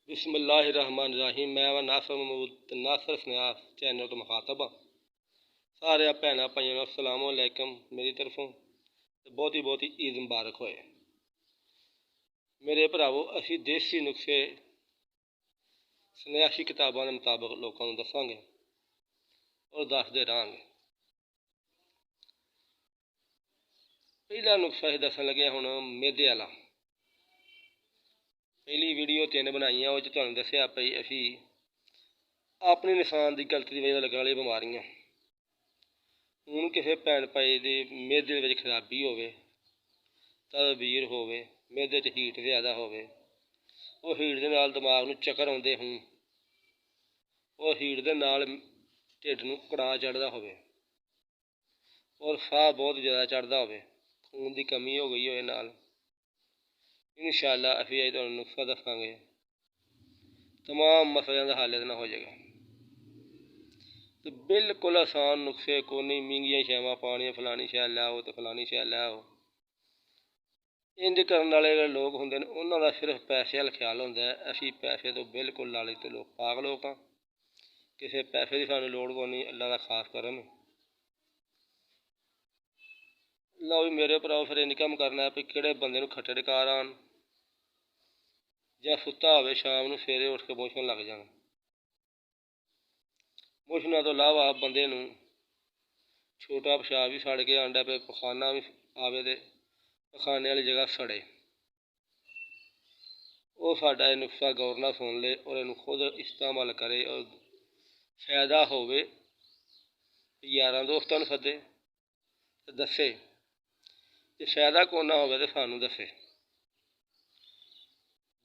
बिस्मिल्लाहिर्रहमानिर्रहीम। मैं नासर स्नाफ चैनल तो मुखातब हाँ। सारे भैन भाइयों अस्सलाम वालेकुम मेरी तरफों बहुत ही ईद मुबारक होए। मेरे भरावो असी देसी नुस्खे सन्यासी किताबों के मुताबिक लोगों को दसांगे और दसते रहांगे। पहला नुस्खा असीं दसन लगे हुण मैदे वाला। पहली वीडियो 3 बनाई उस तुहानूं दस्सिया पई असी अपने निशान की गलती की वजह लगने वाली बीमारियां। हुण किसी भैन भाई की मैदे विच खराबी होवे, तदबीर होवे, मैदे च हीट ज़्यादा होवे, वो हीट दे नाल दिमाग नूं चक्कर आउंदे होण, और हीट दे नाल ढिड नूं कड़ाह चढ़दा होवे और साह बहुत ज़्यादा चढ़दा होवे, खून की कमी हो गई होवे नाल, इंशाअल्लाह असीं अज तुहानूं नुस्खा दस्सांगे, तमाम मसलियां दा हल इहदे नाल हो जाएगा। तो बिल्कुल आसान नुस्खे को नहीं, महंगियां शैवां पानियां फलानी शै लैओ तो फलानी शै लैओ। इंज करन वाले जिहड़े लोग हुंदे ने उन्हां दा सिर्फ पैसे अल ख्याल हुंदा है। असीं पैसे तो बिल्कुल लालच ते लोग पाग लोग हां। किसी पैसे की सानूं लोड़ कोनी, अल्लाह दा खास करम। लो भी मेरे भराओ फिर इंज कम करना है भी किहड़े बंदे नूं खट्टे डकार आन जां सुत्ता होवे, शाम नूं सवेरे उठ के मोशन लग जाण। मोशनां तो इलावा बंदे नूं छोटा पेशाब भी सड़ के आंदा पे, पखाना भी आवे ते पखाने वाली जगह सड़े, वो साडा ये नुस्खा गौर नाल सुन ले और इनू खुद इस्तेमाल करे और फायदा होवे। यारां दोस्तां नूं सद्दे ते दस्से, जे फायदा कोई ना होवे तो सानूं दस्से।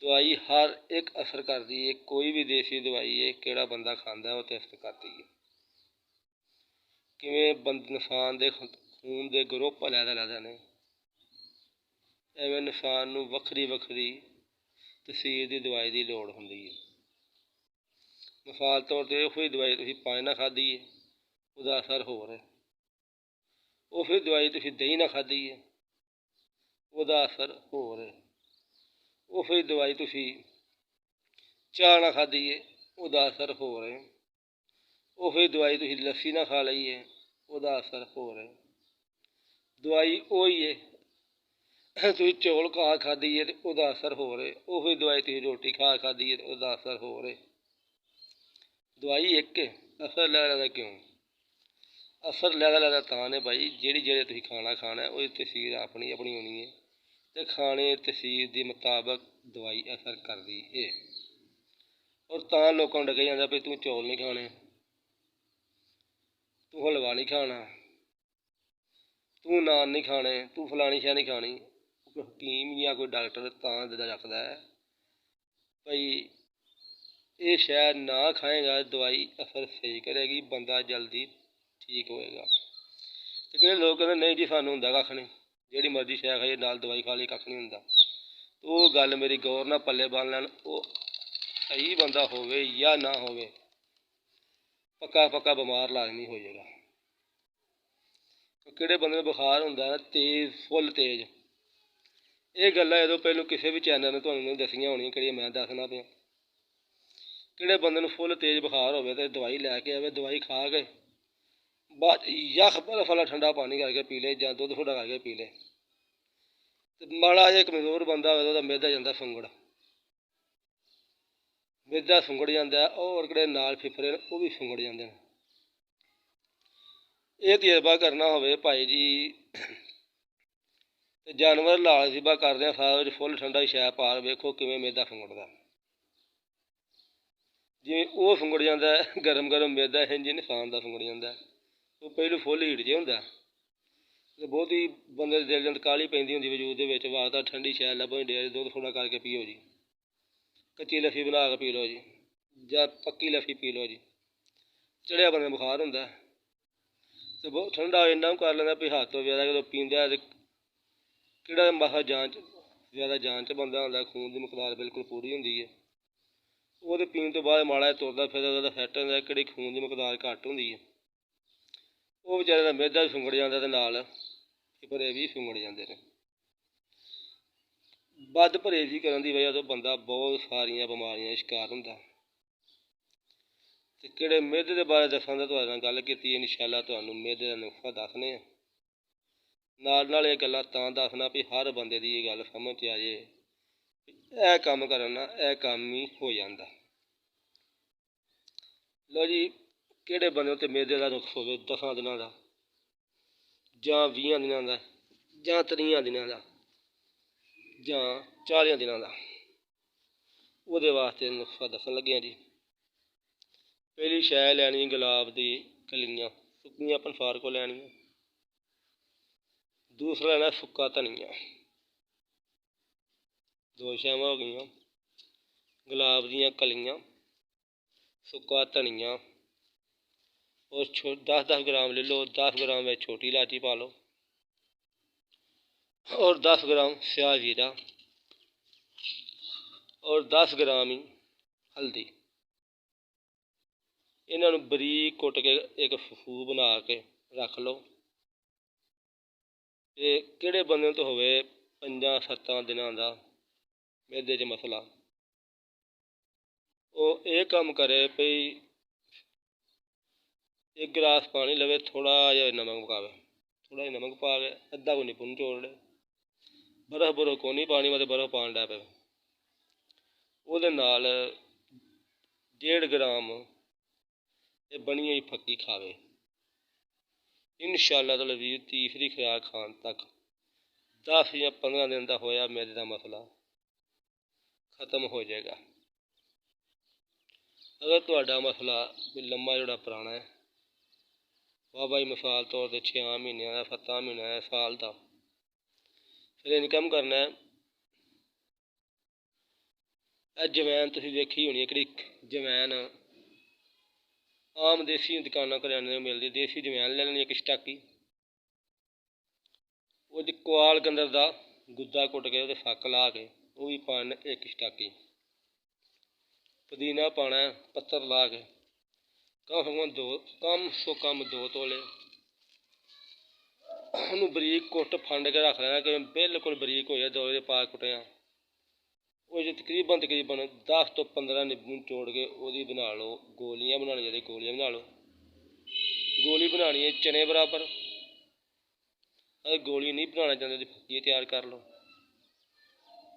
दवाई हर एक असर करदी है, कोई भी देसी दवाई है किहड़ा बंदा खांदा है वो असर करदी है। किवें इंसान दे खून दे ग्रुप अलग-अलग ने, इवें इंसान नूं वक्खरी वक्खरी तसीर दी दवाई की लोड़ हुंदी है। मिसाल तौर पर उही दवाई तुसीं पानी नाल खाधी है, उसदा असर होर है। उही दवाई तुसीं दही नाल खाधी है, उसदा असर होर है। उही दवाई तुसीं चाह नाल खाधी है, उसदा असर होर है। उही दवाई तुसीं लस्सी नाल खा लई है, उसदा असर होर है। दवाई उही है, तुसीं चौल खा खाधी है तो उसदा असर होर है। उही दवाई तुसीं रोटी खा खाधी है तो उसदा असर होर है। दवाई एक है, असर अलग-अलग क्यों? असर अलग-अलग तां ने भाई, जेह्ड़ी तुसीं खाना है उसदी तसीर अपनी अपनी होनी है ते खाने तसीर दे मुताबक दवाई असर करदी है। और तां लोकां नूं डके जांदा भाई तूं चौल नहीं खाने, तूं हलवा नहीं खाना, तूं नान नहीं खाने, तूं फलानी शै नहीं खानी। कोई हकीम या कोई डॉक्टर तां आखदा है भाई ये शै ना खाएगा दवाई असर सही करेगी, बंदा जल्दी ठीक होएगा। ते किहड़े लोग कहंदे नहीं जी सानूं हुंदा कक्ख नहीं, जेह्ड़ी मर्जी शै खाइए नाल दवाई खा लेई कक्ख नहीं हुंदा। तो ओह् गल्ल मेरी गौर नाल पल्ले बन लैन, ओह् सही बंदा होवे या ना होवे, पक्का बमार लाजमी हो जाएगा। किहड़े बंदे नूं बुखार हुंदा है तेज, फुल तेज, ये गल्लां इदों पहलों किसी भी चैनल ने तुहानूं नहीं दस्सियां होनियां जेह्ड़ियां मैं दस्सना पिया। किहड़े बंदे नूं फुल तेज बुखार होवे ते दवाई लैके आवे, दवाई खा के बाद यख बर्फ वाला ठंडा पानी करके पी ले जां दुद्ध थोड़ा करके पी ले। ते माड़ा जिहा कमज़ोर बंदा होवे ओह्दा मैदा जंदा सुंगड़, मैदा सुंगड़ जांदा है, होर किहड़े नाल फिफरे न ओह् भी सुंगड़ जांदे न। एह् तजरबा करना होवे भाई जी ते जानवर लाल तजरबा करदे सारा बिच फुल ठंडा शै पा वेखो किवें मैदा सुंगड़दा। जिवें ओह् सुंगड़ जांदा है गर्म मैदा इंज इंसान दा सुंगड़ जांदा है। ओह् पहलू फुल हीट च होंदा ते बहुती बंदे दे दिल च काह्ली पैंदी होंदी वजूद दे बिच, आखदा ठंडी शै लब्भन डेआ दुद्ध थोड़ा करके पियो जी, कच्ची लस्सी बना के पी लो जी, जां पक्की लस्सी पी लो जी। चढ़ेआ बंदे नूं बुखार हुंदा ते बहुत ठंडा इन्ना कर लैंदा भी हद तो ज्यादा जदों पींदा ते केह्ड़ा मसा जान च ज़्यादा जान च बंदा होंदा, खून दी मकदार बिल्कुल पूरी होंदी है। ओह् ते पीन तो बाद माड़ा जिहा तुरदा फिरदा सैट्ट होंदा, केह्ड़ी खून दी मकदार घट्ट होंदी है। ओह् बेचारे दा मैदा बी सुंगड़ जांदा ते नाल फिफरे बी सुंगड़ जांदे न। ਵੱਧ ਪਰਹੇਜ਼ ਕਰਨ ਦੀ ਵਜ੍ਹਾ ਤੋਂ ਬੰਦਾ ਬਹੁਤ ਸਾਰੀਆਂ ਬਿਮਾਰੀਆਂ ਦਾ ਸ਼ਿਕਾਰ ਹੁੰਦਾ। ਅਤੇ ਕਿਹੜੇ ਮਿਹਦੇ ਦੇ ਬਾਰੇ ਦੱਸਾਂ ਤਾਂ ਤੁਹਾਡੇ ਨਾਲ ਗੱਲ ਕੀਤੀ, ਇਨਸ਼ਾਅੱਲਾ ਤੁਹਾਨੂੰ ਮਿਹਦੇ ਦਾ ਨੁਸਖਾ ਦੱਸਦੇ ਹਾਂ। ਨਾਲ ਇਹ ਗੱਲਾਂ ਤਾਂ ਦੱਸਣਾ ਵੀ ਹਰ ਬੰਦੇ ਦੀ ਇਹ ਗੱਲ ਸਮਝ 'ਚ ਆ ਜੇ, ਇਹ ਕੰਮ ਕਰਨ ਨਾਲ ਇਹ ਕੰਮ ਹੀ ਹੋ ਜਾਂਦਾ। ਲਓ ਜੀ, ਕਿਹੜੇ ਬੰਦੇ ਉੱਤੇ ਮਿਹਦੇ ਦਾ ਨੁਕਸ ਹੋਵੇ 10 ਦਿਨਾਂ ਦਾ ਜਾਂ 20 ਦਿਨਾਂ ਦਾ ਜਾਂ 30 ਦਿਨਾਂ ਦਾ ਜਾਂ 40 ਦਿਨਾਂ ਦਾ, ਉਹਦੇ ਵਾਸਤੇ ਨੁਸਖਾ ਦੱਸਣ ਲੱਗਿਆ ਜੀ। ਪਹਿਲੀ ਸ਼ੈ ਲੈਣੀ ਗੁਲਾਬ ਦੀ ਕਲੀਆਂ ਸੁੱਕੀਆਂ ਪੰਸਾਰ ਕੋਲ ਲੈਣੀਆਂ। ਦੂਸਰਾ ਲੈਣਾ ਸੁੱਕਾ ਧਨੀਆ। 2 ਸ਼ੈਵਾਂ ਹੋ ਗਈਆਂ, ਗੁਲਾਬ ਦੀਆਂ ਕਲੀਆਂ, ਸੁੱਕਾ ਧਨੀਆ। और 10-10 ग्राम ले लो, 10 ग्राम में छोटी इलायची पा लो और 10 ग्राम स्याह जीरा और 10 ग्राम ही हल्दी। इन्हां नूं बरीक कुट के एक फूफू बना के रख लो। ते किहड़े बंदे तो होवे 5-7 दिनां दा मैदे च मसला, ਉਹ ਇਹ ਕੰਮ ਕਰੇ ਭਈ 1 गिलास पानी लवे, थोड़ा जिहा नमक पावे, थोड़ा जिहा नमक पा के अद्धा को नींबू निचोड़ ले। बर्फ बुरफ को नहीं पानी, मतलब बर्फ पान लग पे। ਉਹਦੇ ਨਾਲ 1.5 ग्राम ਇਹ ਬਣੀ ਹੋਈ ਫੱਕੀ ਖਾਵੇ। ਇਨਸ਼ਾਅੱਲਾ ਤਾਲਾ ਵੀ ਤੀਸਰੀ ਖੁਰਾਕ ਖਾਣ ਤੱਕ 10 ਜਾਂ 15 ਦਿਨ ਦਾ ਹੋਇਆ ਮੈਦੇ ਦਾ ਮਸਲਾ ਖਤਮ ਹੋ ਜਾਏਗਾ। ਅਗਰ ਤੁਹਾਡਾ ਮਸਲਾ ਕੋਈ ਲੰਮਾ ਜਿਹੜਾ ਪੁਰਾਣਾ ਹੈ, ਵਾਹ ਮਿਸਾਲ ਤੌਰ 'ਤੇ 6 ਮਹੀਨਿਆਂ ਦਾ, 7 ਮਹੀਨਿਆਂ ਦਾ, ਸਾਲ ਦਾ, ਫਿਰ ਇਹ ਕੰਮ ਕਰਨਾ ਹੈ। ਇਹ ਜਵੈਨ ਤੁਸੀਂ ਵੇਖੀ ਹੋਣੀ ਹੈ, ਕਿਹੜੀ ਜਵੈਨ ਆਮ ਦੇਸੀ ਦੁਕਾਨਾਂ ਕਰਿਆਨੇ ਨੂੰ ਮਿਲਦੀ, ਦੇਸੀ ਜਵੈਨ ਲੈ ਲੈਣੀ 1 ਸਟਾਕੀ। ਉਹਦੀ ਕੁਆਲ ਗੰਦਰ ਦਾ ਗੁੱਦਾ ਕੁੱਟ ਕੇ ਉਹਦੇ ਫੱਕ ਲਾ ਕੇ ਉਹ ਵੀ ਪਾਉਣਾ 1 ਸਟਾਕੀ। ਪੁਦੀਨਾ ਪਾਉਣਾ ਪੱਤਰ ਲਾ ਕੇ ਕਮ ਸੋ ਕਮ 2 ਤੋਲੇ। ਉਹਨੂੰ ਬਰੀਕ ਕੁੱਟ ਫੰਡ ਕੇ ਰੱਖ ਲੈਣਾ ਕਿ ਬਿਲਕੁਲ ਬਰੀਕ ਹੋ ਜਾਏ, 2 ਦੇ ਪਾ ਕੁੱਟਿਆ। ਉਹ 'ਚ ਤਕਰੀਬਨ 10 ਤੋਂ 15 ਨਿੰਬੂ ਨਿਚੋੜ ਕੇ ਉਹਦੀ ਬਣਾ ਲਓ ਗੋਲੀਆਂ, ਬਣਾਉਣੀਆਂ ਜਿਹੜੀ ਗੋਲੀਆਂ ਬਣਾ ਲਓ। ਗੋਲੀ ਬਣਾਉਣੀ ਹੈ ਚਨੇ ਬਰਾਬਰ। ਅਗਰ ਗੋਲੀ ਨਹੀਂ ਬਣਾਉਣਾ ਚਾਹੁੰਦੇ ਤਾਂ ਫੱਕੀ ਤਿਆਰ ਕਰ ਲਓ।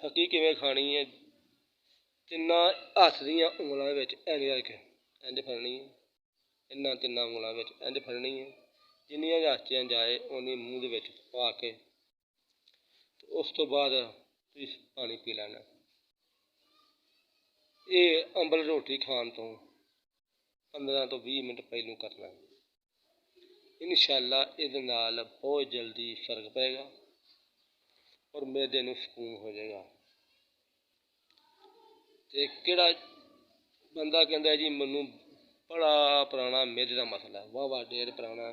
ਫੱਕੀ ਕਿਵੇਂ ਖਾਣੀ ਹੈ? 3 ਹੱਥ ਦੀਆਂ ਉਂਗਲਾਂ ਵਿੱਚ ਇੰਝ ਕਰਕੇ ਇੰਝ ਫੜਨੀ ਹੈ, ਇਹਨਾਂ 3 ਉਂਗਲਾਂ ਵਿੱਚ ਇੰਝ ਫੜਨੀ ਹੈ। ਜਿੰਨੀਆਂ ਹੱਥ 'ਚ ਜਾਏ ਉਨੀ ਮੂੰਹ ਦੇ ਵਿੱਚ ਪਾ ਕੇ ਤੇ ਉਸ ਤੋਂ ਬਾਅਦ ਤੁਸੀਂ ਪਾਣੀ ਪੀ ਲੈਣਾ। ਇਹ ਅੰਬਲ ਰੋਟੀ ਖਾਣ ਤੋਂ 15 ਤੋਂ 20 ਮਿੰਟ ਪਹਿਲੋਂ ਕਰਨਾ। ਇਨਸ਼ਾਅੱਲਾ ਇਹਦੇ ਨਾਲ ਬਹੁਤ ਜਲਦੀ ਫਰਕ ਪਏਗਾ ਔਰ ਮੈਦੇ ਨੂੰ ਸਕੂਨ ਹੋ ਜਾਏਗਾ। ਅਤੇ ਕਿਹੜਾ ਬੰਦਾ ਕਹਿੰਦਾ ਜੀ ਮੈਨੂੰ ਬੜਾ ਪੁਰਾਣਾ ਮੈਦੇ ਦਾ ਮਸਲਾ, ਵਾਹ ਢੇਰ ਪੁਰਾਣਾ,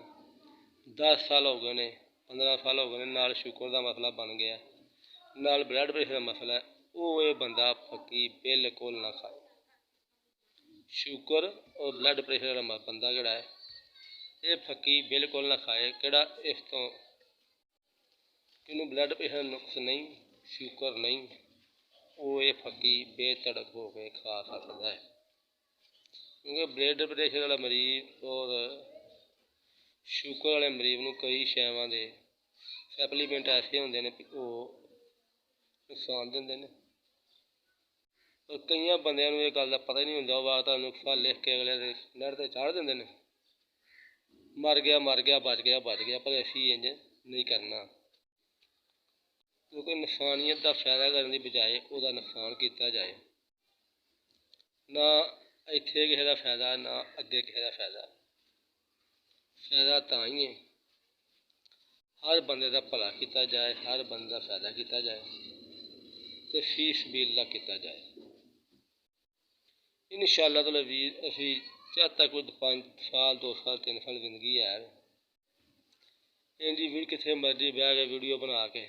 10 ਸਾਲ ਹੋ ਗਏ ਨੇ, 15 ਸਾਲ ਹੋ ਗਏ ਨੇ, ਨਾਲ ਸ਼ੂਗਰ ਦਾ ਮਸਲਾ ਬਣ ਗਿਆ, ਨਾਲ ਬਲੱਡ ਪ੍ਰੈਸ਼ਰ ਦਾ ਮਸਲਾ, ਉਹ ਇਹ ਬੰਦਾ ਫੱਕੀ ਬਿਲਕੁਲ ਨਾ ਖਾਏ। ਸ਼ੂਗਰ ਔਰ ਬਲੱਡ ਪ੍ਰੈਸ਼ਰ ਵਾਲਾ ਬੰਦਾ ਜਿਹੜਾ ਹੈ ਇਹ ਫੱਕੀ ਬਿਲਕੁਲ ਨਾ ਖਾਏ। ਕਿਹੜਾ ਇਸ ਤੋਂ ਜਿਹਨੂੰ ਬਲੱਡ ਪ੍ਰੈਸ਼ਰ ਨੁਕਸ ਨਹੀਂ, ਸ਼ੂਗਰ ਨਹੀਂ, ਉਹ ਇਹ ਫੱਕੀ ਬੇਧੜਕ ਹੋ ਕੇ ਖਾ ਸਕਦਾ ਹੈ। ਕਿਉਂਕਿ ਬਲੱਡ ਪ੍ਰੈਸ਼ਰ ਵਾਲਾ ਮਰੀਜ਼ ਔਰ ਸ਼ੂਗਰ ਵਾਲੇ ਮਰੀਜ਼ ਨੂੰ ਕਈ ਸ਼ੈਵਾਂ ਦੇ ਸੈਪਲੀਮੈਂਟ ਐਸੇ ਹੁੰਦੇ ਨੇ ਕਿ ਉਹ ਨੁਕਸਾਨ ਦਿੰਦੇ ਨੇ। ਪਰ ਕਈਆਂ ਬੰਦਿਆਂ ਨੂੰ ਇਹ ਗੱਲ ਦਾ ਪਤਾ ਹੀ ਨਹੀਂ ਹੁੰਦਾ, ਉਹ ਵਾਸਤਾ ਨੁਸਖਾ ਲਿਖ ਕੇ ਅਗਲੇ ਦੇ ਨਹਿਰ 'ਤੇ ਚਾੜ੍ਹ ਦਿੰਦੇ ਨੇ, ਮਰ ਗਿਆ ਬਚ ਗਿਆ। ਪਰ ਅਸੀਂ ਇੰਝ ਨਹੀਂ ਕਰਨਾ, ਕਿਉਂਕਿ ਇਨਸਾਨੀਅਤ ਦਾ ਫਾਇਦਾ ਕਰਨ ਦੀ ਬਜਾਏ ਉਹਦਾ ਨੁਕਸਾਨ ਕੀਤਾ ਜਾਏ। ਨਾ ਇੱਥੇ ਕਿਸੇ ਦਾ ਫਾਇਦਾ, ਨਾ ਅੱਗੇ ਕਿਸੇ ਦਾ ਫਾਇਦਾ। ਫਾਇਦਾ ਤਾਂ ਹੀ ਹੈ ਹਰ ਬੰਦੇ ਦਾ ਭਲਾ ਕੀਤਾ ਜਾਏ, ਹਰ ਬੰਦੇ ਦਾ ਫਾਇਦਾ ਕੀਤਾ ਜਾਏ ਅਤੇ ਫੀ ਸਬੀਲਿਲ੍ਲਾਹ ਕੀਤਾ ਜਾਏ। ਇਨਸ਼ਾਅੱਲਾ ਤਾਲਾ ਵੀ ਅਸੀਂ ਜਦ ਤੱਕ ਕੋਈ 5 ਸਾਲ 2 ਸਾਲ 3 ਸਾਲ ਜ਼ਿੰਦਗੀ ਹੈ, ਇੰਝ ਵੀ ਕਿੱਥੇ ਮਰਜ਼ੀ ਬਹਿ ਕੇ ਵੀਡੀਓ ਬਣਾ ਕੇ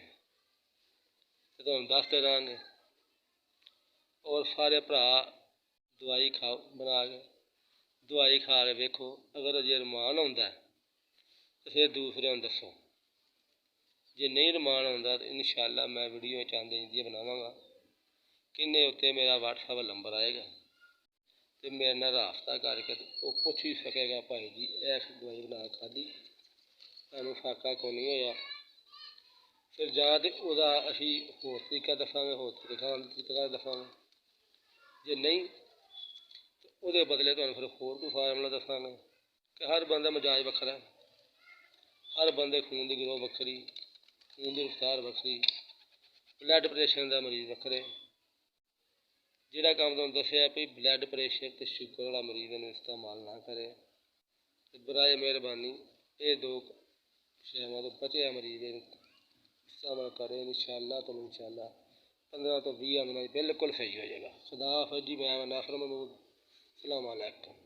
ਤੇ ਤੁਹਾਨੂੰ ਦੱਸਦੇ ਰਹਾਂਗੇ। ਔਰ ਸਾਰੇ ਭਰਾ ਦਵਾਈ ਖਾਓ ਬਣਾ ਕੇ, ਦਵਾਈ ਖਾ ਕੇ ਵੇਖੋ, ਅਗਰ ਅਜੇ ਰਮਾਨ ਆਉਂਦਾ ਤਾਂ ਫਿਰ ਦੂਸਰਿਆਂ ਨੂੰ ਦੱਸੋ। ਜੇ ਨਹੀਂ ਰਮਾਨ ਆਉਂਦਾ ਤਾਂ ਇਨਸ਼ਾਅੱਲਾ ਮੈਂ ਵੀਡੀਓ ਚਾਹੁੰਦੇ ਜੀ ਬਣਾਵਾਂਗਾ। ਕਿੰਨੇ ਉੱਤੇ ਮੇਰਾ WhatsApp ਨੰਬਰ ਆਏਗਾ ਅਤੇ ਮੇਰੇ ਨਾਲ ਰਾਬਤਾ ਕਰਕੇ ਉਹ ਪੁੱਛ ਹੀ ਸਕੇਗਾ, ਭਾਈ ਜੀ ਇਹ ਦਵਾਈ ਬਣਾ ਖਾਧੀ ਤੁਹਾਨੂੰ ਫਾਕਾ ਕਿਉਂ ਨਹੀਂ ਹੋਇਆ। ਫਿਰ ਜਾਂ ਤਾਂ ਉਹਦਾ ਅਸੀਂ ਹੋਰ ਤਰੀਕਾ ਦੱਸਾਂਗੇ, ਹੋਰ ਤਰੀਕਾ ਦੱਸਾਂਗੇ। ਜੇ ਨਹੀਂ ਤਾਂ ਉਹਦੇ ਬਦਲੇ ਤੁਹਾਨੂੰ ਫਿਰ ਹੋਰ ਕੋਈ ਫਾਰਮੂਲਾ ਦੱਸਾਂਗੇ ਕਿ ਹਰ ਬੰਦਾ ਮਿਜਾਜ ਵੱਖਰਾ, ਹਰ ਬੰਦੇ ਖੂਨ ਦੀ ਗਰੋਹ ਵੱਖਰੀ, ਖੂਨ ਦੀ ਰਫਤਾਰ ਵੱਖਰੀ, ਬਲੱਡ ਪ੍ਰੈਸ਼ਰ ਦਾ ਮਰੀਜ਼ ਵੱਖਰੇ। ਜਿਹੜਾ ਕੰਮ ਤੁਹਾਨੂੰ ਦੱਸਿਆ ਵੀ ਬਲੱਡ ਪ੍ਰੈਸ਼ਰ ਅਤੇ ਸ਼ੂਗਰ ਵਾਲਾ ਮਰੀਜ਼ ਨੂੰ ਇਸਤੇਮਾਲ ਨਾ ਕਰੇ ਅਤੇ ਬਰਾਏ ਮਿਹਰਬਾਨੀ ਇਹ ਦੋ ਸ਼ੈਵਾਂ ਤੋਂ ਬਚਿਆ ਮਰੀਜ਼ ਇਸਤੇਮਾਲ ਕਰੇ। ਇਨਸ਼ਾਅੱਲਾ 15 ਤੋਂ 20 ਦਿਨਾਂ ਬਿਲਕੁਲ ਸਹੀ ਹੋ ਜਾਏਗਾ। ਖੁਦਾ ਹਾਫਿਜ਼ ਜੀ, ਮੈਂ ਨਾਸਰ ਮਹਿਮੂਦ। ਅਸਲਾਮ ਵਾਲੇਕੁਮ।